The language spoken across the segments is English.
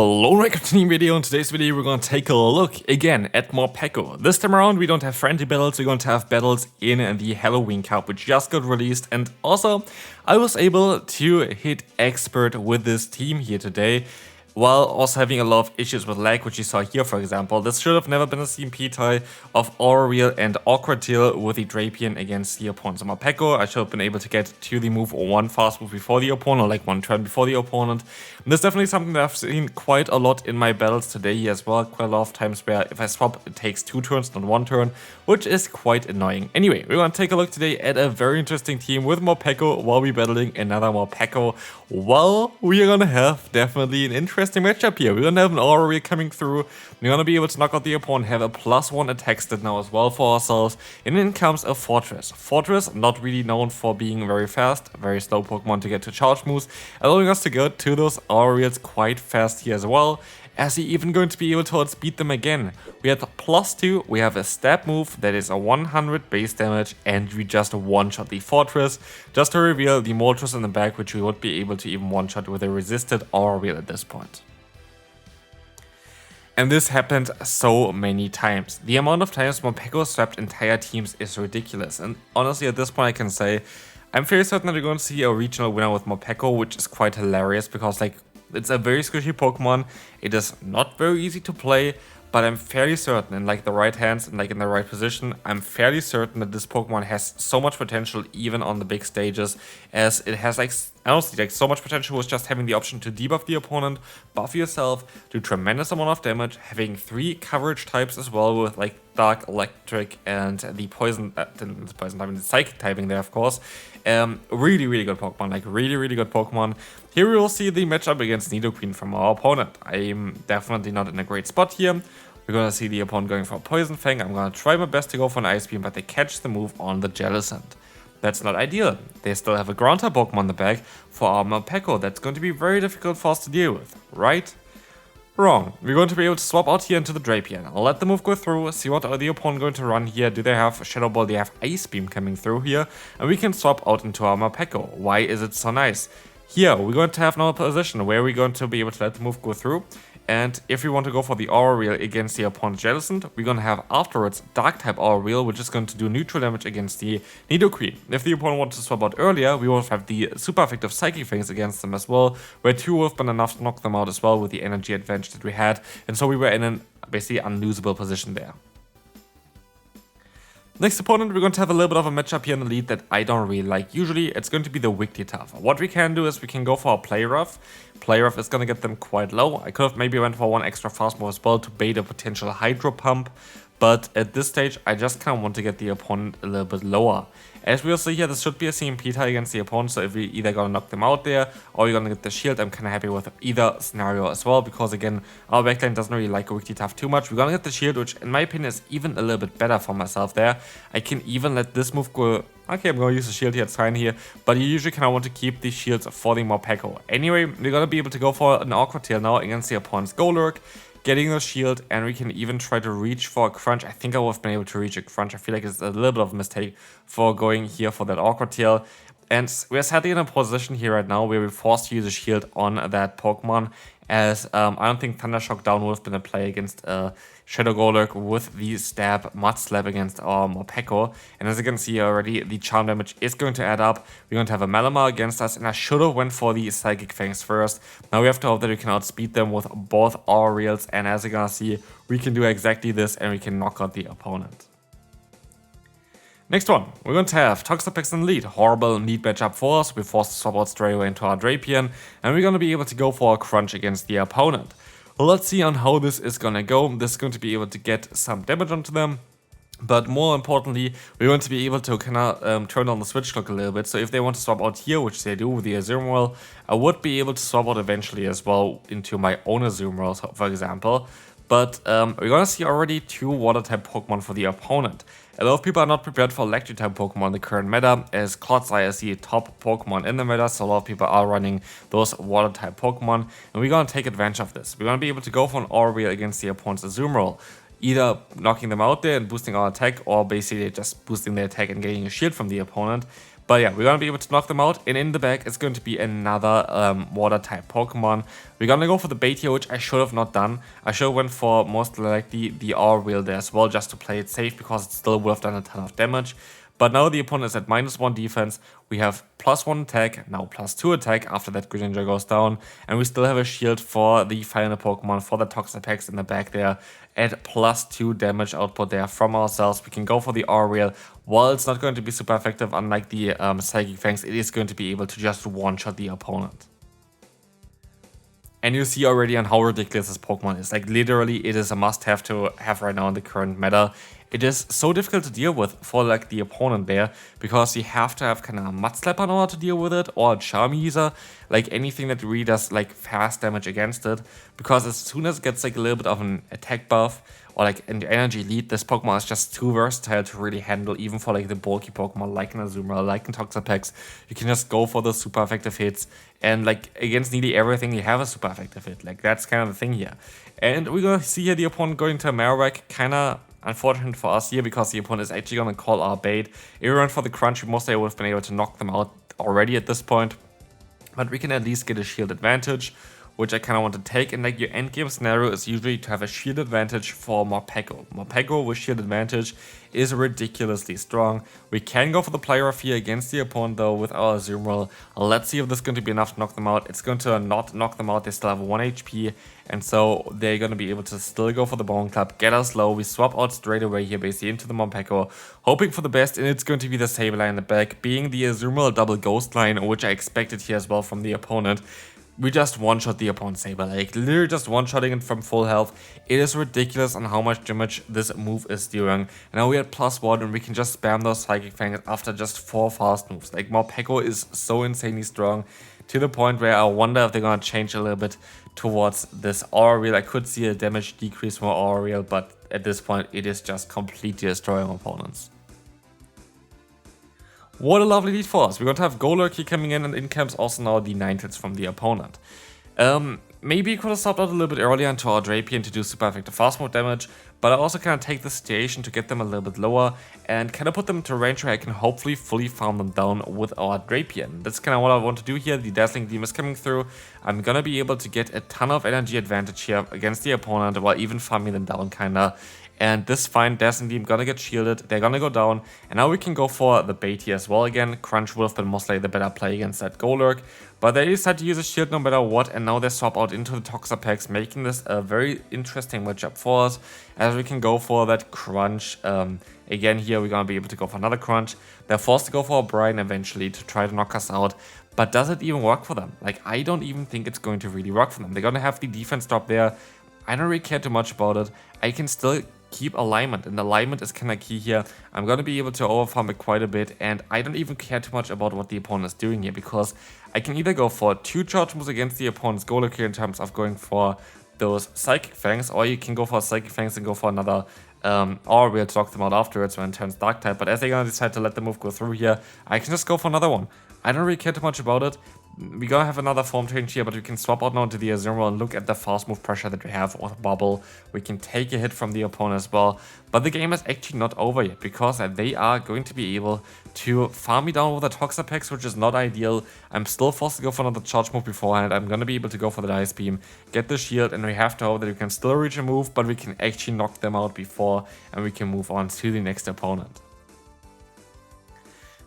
Hello, record team video. In today's video, we're going to take a look again at Morpeko. This time around, we don't have friendly battles, we're going to have battles in the Halloween Cup, which just got released. And also, I was able to hit expert with this team here today, while also having a lot of issues with lag, which you saw here, for example. This should have never been a CMP tie of Aurelial and Awkward Tail with the Drapian against the opponent. So Morpeko, I should have been able to get to the move one fast move before the opponent, or like one turn before the opponent. And this is definitely something that I've seen quite a lot in my battles today here as well. Quite a lot of times where if I swap, it takes 2 turns, not 1 turn, which is quite annoying. Anyway, we're going to take a look today at a very interesting team with Morpeko while we're battling another Morpeko. Well, we are going to have definitely an interesting matchup here. We're going to have an Aurelial coming through. We're going to be able to knock out the opponent, have a +1 attack stat now as well for ourselves. And then comes a Fortress. Fortress, not really known for being very fast, very slow Pokemon to get to charge moves, allowing us to go to those Aurelials quite fast here as well, as he even going to be able to outspeed them again. We have +2, we have a stab move that is a 100 base damage, and we just one-shot the Fortress, just to reveal the Moltres in the back, which we would be able to even one-shot with a resisted Aurelial at this point. And this happened so many times. The amount of times Morpeko swapped entire teams is ridiculous, and honestly at this point I can say I'm fairly certain that we're going to see a regional winner with Morpeko, which is quite hilarious because like it's a very squishy Pokemon. It is not very easy to play, but I'm fairly certain in like the right hands and like in the right position, I'm fairly certain that this Pokemon has so much potential even on the big stages, as it has like honestly like so much potential with just having the option to debuff the opponent, buff yourself, do tremendous amount of damage, having 3 coverage types as well with like Dark, Electric, and the Poison typing, the Psychic typing there of course. Really good Pokemon, like really good Pokemon. Here we will see the matchup against Nidoqueen from our opponent. I'm definitely not in a great spot here. We're gonna see the opponent going for a Poison Fang. I'm gonna try my best to go for an Ice Beam, but they catch the move on the Jellicent. That's not ideal. They still have a Ground type Pokemon in the back for our Morpeko. That's going to be very difficult for us to deal with, right? Wrong. We're going to be able to swap out here into the Drapian. I'll let the move go through, see what are the opponent going to run here. Do they have Shadow Ball? They have Ice Beam coming through here. And we can swap out into our Morpeko. Why is it so nice? Here, we're going to have another position where we're going to be able to let the move go through. And if we want to go for the Aurelial against the opponent's Jellicent, we're going to have afterwards Dark-type Aurelial, which is going to do neutral damage against the Nidoqueen. If the opponent wanted to swap out earlier, we will have the super effective Psychic Fangs against them as well, where 2 would have been enough to knock them out as well with the energy advantage that we had. And so we were in an basically unlosable position there. Next opponent, we're going to have a little bit of a matchup here in the lead that I don't really like. Usually, it's going to be the Wigglytuff. What we can do is we can go for a Play Rough. Play Rough is going to get them quite low. I could have maybe went for one extra fast move as well to bait a potential Hydro Pump. But at this stage, I just kind of want to get the opponent a little bit lower. As we will see here, this should be a CMP tie against the opponent, so if we either gonna knock them out there, or you're gonna get the shield, I'm kind of happy with either scenario as well, because again, our backline doesn't really like a Wigglytuff too much. We're gonna get the shield, which in my opinion is even a little bit better for myself there. I can even let this move go. Okay, I'm gonna use the shield here, it's fine here, but you usually kind of want to keep the shields for the Morpeko. Anyway, we're gonna be able to go for an Awkward Tail now against the opponent's Golurk, getting the shield, and we can even try to reach for a Crunch. I think I would have been able to reach a Crunch. I feel like it's a little bit of a mistake for going here for that Awkward Tail. And we're sadly in a position here right now where we're forced to use a shield on that Pokemon, as I don't think Thunder Shock Down would have been a play against Shadow Golurk with the Stab Mud Slap against our Morpeko. And as you can see already, the charm damage is going to add up. We're going to have a Malamar against us, and I should have went for the Psychic Fangs first. Now we have to hope that we can outspeed them with both Aurelials, and as you're gonna see, we can do exactly this and we can knock out the opponent. Next one, we're going to have Toxapex in the lead. Horrible lead matchup for us. We're forced to swap out straight away into our Drapian, and we're going to be able to go for a Crunch against the opponent. Let's see on how this is going to go. This is going to be able to get some damage onto them, but more importantly, we're going to be able to kind of turn on the switch clock a little bit. So if they want to swap out here, which they do with the Azumarill, I would be able to swap out eventually as well into my own Azumarill, for example. But we're going to see already 2 Water-type Pokemon for the opponent. A lot of people are not prepared for Electric-type Pokemon in the current meta, as Clodsire is the top Pokemon in the meta, so a lot of people are running those Water-type Pokemon, and we're going to take advantage of this. We're going to be able to go for an Aurelial against the opponent's Azumarill, either knocking them out there and boosting our attack, or basically just boosting their attack and getting a shield from the opponent. But yeah, we're gonna be able to knock them out, and in the back it's going to be another water type Pokemon. We're gonna go for the bait here, which I should have not done. I should have went for most likely the R-Wheel there as well, just to play it safe, because it still would have done a ton of damage. But now the opponent is at -1 defense, we have +1 attack, now +2 attack after that Greninja goes down, and we still have a shield for the final Pokemon, for the Toxapex in the back there, at +2 damage output there from ourselves. We can go for the R-Wheel. While it's not going to be super effective, unlike the Psychic Fangs, it is going to be able to just one-shot the opponent. And you see already on how ridiculous this Pokemon is. Like, literally, it is a must-have to have right now in the current meta. It is so difficult to deal with for like the opponent there, because you have to have kind of a Mud Slapper in order to deal with it, or a Charm User, like anything that really does like fast damage against it. Because as soon as it gets like a little bit of an attack buff or like an energy lead, this Pokemon is just too versatile to really handle, even for like the bulky Pokemon like an Azumarill, like an Toxapex. You can just go for those super effective hits, and like against nearly everything you have a super effective hit. Like, that's kind of the thing here. And we're gonna see here the opponent going to a Marowak, kinda unfortunate for us here, because the opponent is actually going to call our bait. If we run for the crunch, we most likely would have been able to knock them out already at this point. But we can at least get a shield advantage, which I kind of want to take. And like, your endgame scenario is usually to have a shield advantage for Morpeko. Morpeko with shield advantage is ridiculously strong. We can go for the Player of Fear against the opponent though with our Azumarill. Let's see if this is going to be enough to knock them out. It's going to not knock them out. They still have 1 HP. And so they're going to be able to still go for the Bone Club, get us low. We swap out straight away here basically into the Morpeko, hoping for the best, and it's going to be the Sableye in the back, being the Azumarill double Ghost line, which I expected here as well from the opponent. We just one-shot the opponent's Sableye, like literally just one-shotting it from full health. It is ridiculous on how much damage this move is doing. And now we're at +1, and we can just spam those Psychic Fangs after just 4 fast moves. Like, Morpeko is so insanely strong, to the point where I wonder if they're gonna change a little bit towards this R-Wheel. I could see a damage decrease from R-Wheel, but at this point it is just completely destroying opponents. What a lovely lead for us. We're going to have Golurk here coming in, and in camps also now the Ninetales from the opponent. Maybe you could have stopped out a little bit earlier into our Drapion to do super effective fast move damage, but I also kind of take the situation to get them a little bit lower and kind of put them into a range where I can hopefully fully farm them down with our Drapion. That's kind of what I want to do here. The Dazzling Gleam is coming through. I'm going to be able to get a ton of energy advantage here against the opponent while even farming them down kinda. And this fine Dazzling Gleam gonna get shielded, they're gonna go down, and now we can go for the bait here as well again. Crunch would have been most likely the better play against that Golurk, but they decide to use a shield no matter what, and now they swap out into the Toxapex, making this a very interesting matchup for us, as we can go for that Crunch. Again here we're gonna be able to go for another Crunch. They're forced to go for a Brine eventually to try to knock us out, but does it even work for them? Like, I don't even think it's going to really work for them. They're gonna have the defense drop there. I don't really care too much about it. I can still keep alignment, and alignment is kind of key here. I'm going to be able to overfarm it quite a bit, and I don't even care too much about what the opponent is doing here, because I can either go for 2 charge moves against the opponent's Golurk here in terms of going for those Psychic Fangs, or you can go for Psychic Fangs and go for another or we'll talk them out afterwards when it turns Dark type. But as they're gonna decide to let the move go through here, I can just go for another one. I don't really care too much about it. We're gonna have another form change here, but we can swap out now to the Azumarill and look at the fast move pressure that we have with Bubble. We can take a hit from the opponent as well. But the game is actually not over yet, because they are going to be able to farm me down with a Toxapex, which is not ideal. I'm still forced to go for another charge move beforehand. I'm gonna be able to go for the Ice Beam, get the shield, and we have to hope that we can still reach a move, but we can actually knock them out before, and we can move on to the next opponent.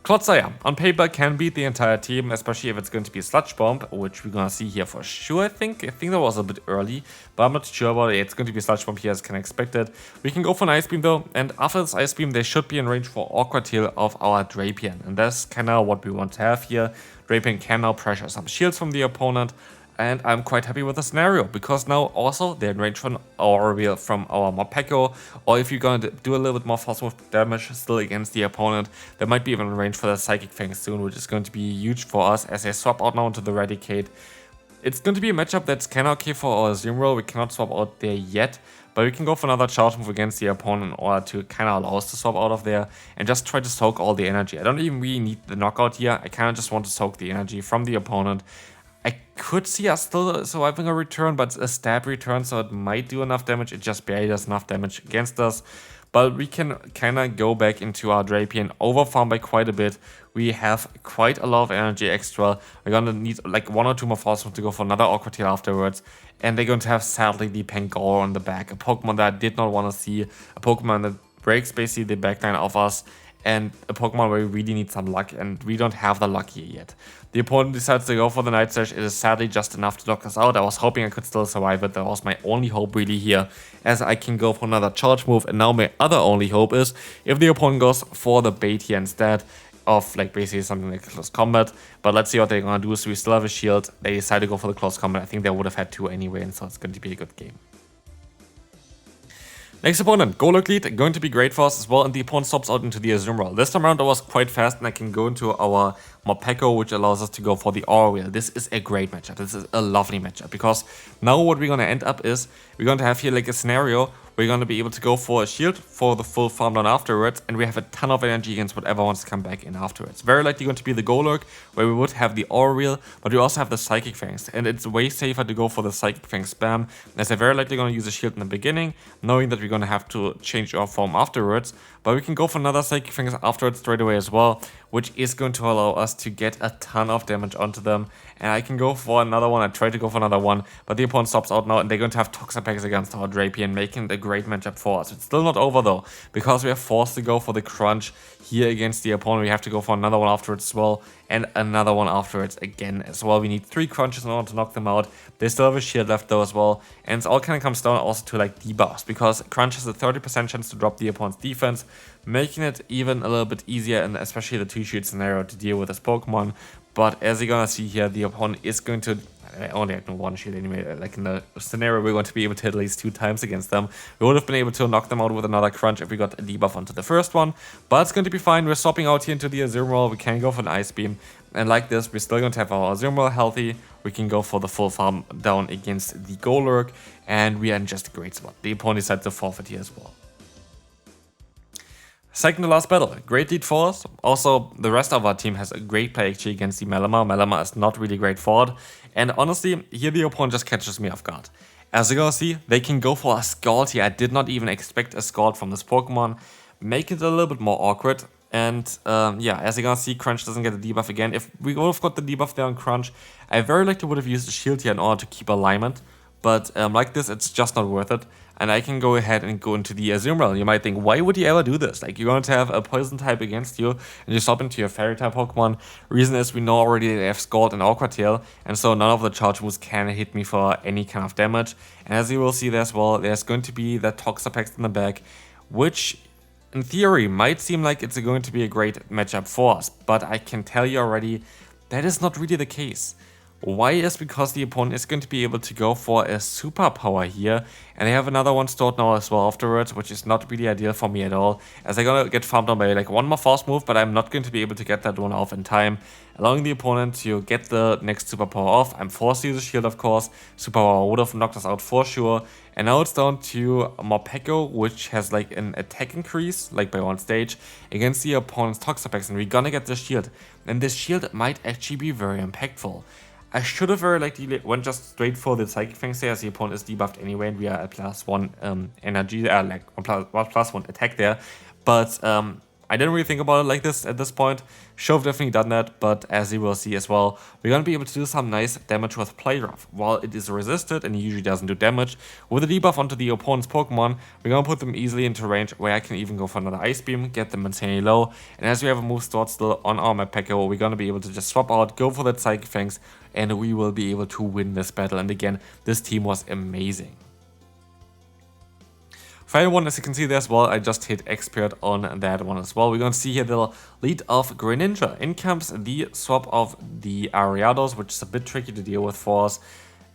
Clodsire, on paper, can beat the entire team, especially if it's going to be a Sludge Bomb, which we're gonna see here for sure, I think. I think that was a bit early, but I'm not sure about it. It's going to be a Sludge Bomb here, as can expect it. We can go for an Ice Beam though, and after this Ice Beam, they should be in range for Awkward Tail of our Drapion, and that's kind of what we want to have here. Drapion can now pressure some shields from the opponent, and I'm quite happy with the scenario, because now also they're in range from our Morpeko, or if you're going to do a little bit more fast move damage still against the opponent, they might be even in range for the Psychic Fang soon, which is going to be huge for us as they swap out now into the Eradicate. It's going to be a matchup that's kind of okay for our Azumarill. We cannot swap out there yet, but we can go for another charge move against the opponent in order to kind of allow us to swap out of there and just try to soak all the energy. I don't even really need the knockout here. I kind of just want to soak the energy from the opponent. I could see us still surviving a return, but it's a stab return, so it might do enough damage. It just barely does enough damage against us. But we can kind of go back into our Drapier and overfarm by quite a bit. We have quite a lot of energy extra. We're going to need like 1 or 2 more force to go for another Awkward Tail afterwards. And they're going to have, sadly, the Pangoro on the back. A Pokemon that I did not want to see. A Pokemon that breaks basically the backline of us. And a Pokemon where we really need some luck. And we don't have the luck here yet. The opponent decides to go for the Night Slash. It is sadly just enough to knock us out. I was hoping I could still survive it. That was my only hope really here, as I can go for another charge move. And now my other only hope is if the opponent goes for the bait here instead of like basically something like close combat. But let's see what they're gonna do. So we still have a shield. They decide to go for the close combat. I think they would have had 2 anyway, and so it's going to be a good game. Next opponent, Golurk lead, going to be great for us as well, and the opponent stops out into the Azumarill. This time around I was quite fast and I can go into our Morpeko, which allows us to go for the Aura Wheel. This is a great matchup, this is a lovely matchup, because now what we're going to end up is, we're going to have here like a scenario we're going to be able to go for a shield for the full farm down afterwards, and we have a ton of energy against whatever wants to come back in afterwards. Very likely going to be the Golurk, where we would have the Aura Wheel, but we also have the Psychic Fangs, and it's way safer to go for the Psychic Fang spam, as they're very likely going to use a shield in the beginning, knowing that we're going to have to change our form afterwards, but we can go for another Psychic Fangs afterwards straight away as well, which is going to allow us to get a ton of damage onto them. And I can go for another one, I tried to go for another one, but the opponent stops out now, and they're going to have Toxapex against our Drapier, making it a great matchup for us. It's still not over though, because we are forced to go for the crunch here against the opponent. We have to go for another one afterwards as well, and another one afterwards again as well. We need 3 crunches in order to knock them out. They still have a shield left though as well, and it all kind of comes down also to like debuffs, because crunch has a 30% chance to drop the opponent's defense, making it even a little bit easier, and especially the 2-shield scenario, to deal with this Pokemon. But as you're gonna see here, the opponent is going to, I only have 1 shield anyway, like in the scenario we're going to be able to hit at least 2 times against them. We would have been able to knock them out with another crunch if we got a debuff onto the first one, but it's going to be fine. We're swapping out here into the Azumarill, we can go for an Ice Beam, and like this, we're still going to have our Azumarill healthy. We can go for the full farm down against the Golurk, and we are in just a great spot. The opponent decided to forfeit here as well. Second to last battle, great lead for us. Also, the rest of our team has a great play actually against the Malamar. Malamar is not really great for it. And honestly, here the opponent just catches me off guard. As you're gonna see, they can go for a Scald here. I did not even expect a Scald from this Pokemon. Make it a little bit more awkward. And yeah, as you're gonna see, Crunch doesn't get a debuff again. If we would have got the debuff there on Crunch, I very likely would have used a shield here in order to keep alignment. But like this, it's just not worth it. And I can go ahead and go into the Azumarill. You might think, why would you ever do this? Like, you're going to have a poison type against you, and you swap into your fairy type Pokemon. Reason is, we know already they have Scald and Awkward Tail, and so none of the charge moves can hit me for any kind of damage. And as you will see there as well, there's going to be that Toxapex in the back, which in theory might seem like it's going to be a great matchup for us. But I can tell you already, that is not really the case. Why is because the opponent is going to be able to go for a superpower here, and they have another one stored now as well afterwards, which is not really ideal for me at all, as they're gonna get farmed on by like 1 more force move, but I'm not going to be able to get that one off in time, allowing the opponent to get the next superpower off. I'm forced to use a shield, of course. Superpower would have knocked us out for sure, and now it's down to Morpeko, which has like an attack increase, like by 1 stage, against the opponent's Toxapex, and we're gonna get the shield, and this shield might actually be very impactful. I should have very likely went just straight for the Psychic Fangs there, as the opponent is debuffed anyway, and we are at +1 energy, like +1 attack there. But I didn't really think about it like this at this point. Should have definitely done that, but as you will see as well, we're going to be able to do some nice damage with Play Rough. While it is resisted and usually doesn't do damage, with a debuff onto the opponent's Pokemon, we're going to put them easily into range where I can even go for another Ice Beam, get them insanely low, and as we have a move stored still on our Morpeko, we're going to be able to just swap out, go for that Psychic Fangs, and we will be able to win this battle. And again, this team was amazing. Final one, as you can see there as well, I just hit Expert on that one as well. We're going to see here the lead of Greninja. In comes the swap of the Ariados, which is a bit tricky to deal with for us,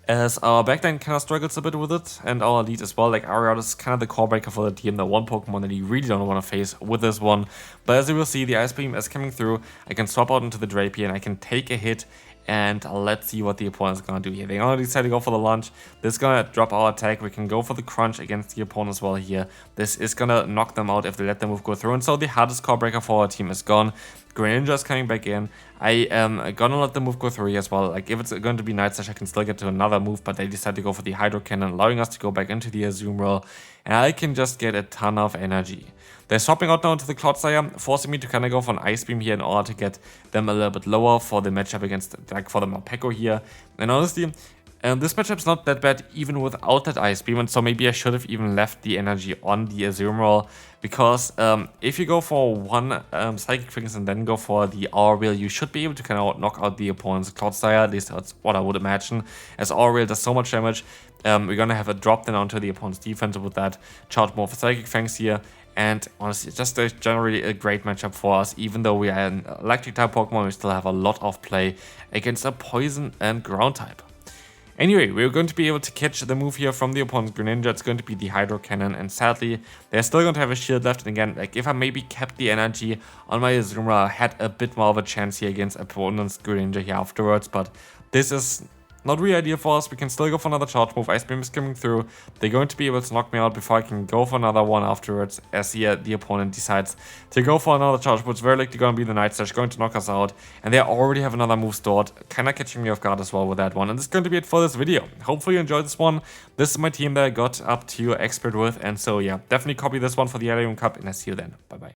as our backline kind of struggles a bit with it, and our lead as well. Like, Ariados is kind of the core breaker for the team, the one Pokemon that you really don't want to face with this one. But as you will see, the Ice Beam is coming through. I can swap out into the Drapier, and I can take a hit. And let's see what the opponent's gonna do here. They already decided to go for the lunge. This is gonna drop our attack. We can go for the crunch against the opponent as well here. This is gonna knock them out if they let the move go through. And so the hardest core breaker for our team is gone. Greninja is coming back in. I am gonna let the move go through as well. Like, if it's going to be Night Slash, I can still get to another move, but they decide to go for the Hydro Cannon, allowing us to go back into the Azumarill, and I can just get a ton of energy. They're swapping out now into the Clodsire, forcing me to kind of go for an Ice Beam here in order to get them a little bit lower for the matchup against, like, for the Morpeko here. And honestly, this matchup's not that bad even without that Ice Beam, and so maybe I should have even left the energy on the Azumarill, because if you go for one Psychic Fingers and then go for the Aura Wheel, you should be able to kind of knock out the opponent's Clodsire. At least that's what I would imagine, as Aura Wheel does so much damage. We're gonna have a drop then onto the opponent's defense with that, charge more for Psychic Fangs here. And honestly, it's just generally a great matchup for us. Even though we are an electric type Pokemon, we still have a lot of play against a poison and ground type. Anyway, we're going to be able to catch the move here from the opponent's Greninja. It's going to be the Hydro Cannon, and sadly, they're still going to have a shield left. And again, like, if I maybe kept the energy on my Azumarill, I had a bit more of a chance here against opponent's Greninja here afterwards. But this is not really ideal for us. We can still go for another charge move. Ice Beam is coming through. They're going to be able to knock me out before I can go for another one afterwards, as here the opponent decides to go for another charge move. It's very likely going to be the Night Slash, going to knock us out. And they already have another move stored, kind of catching me off guard as well with that one. And this is going to be it for this video. Hopefully you enjoyed this one. This is my team that I got up to Expert with. And so yeah, definitely copy this one for the Allium Cup, and I see you then. Bye bye.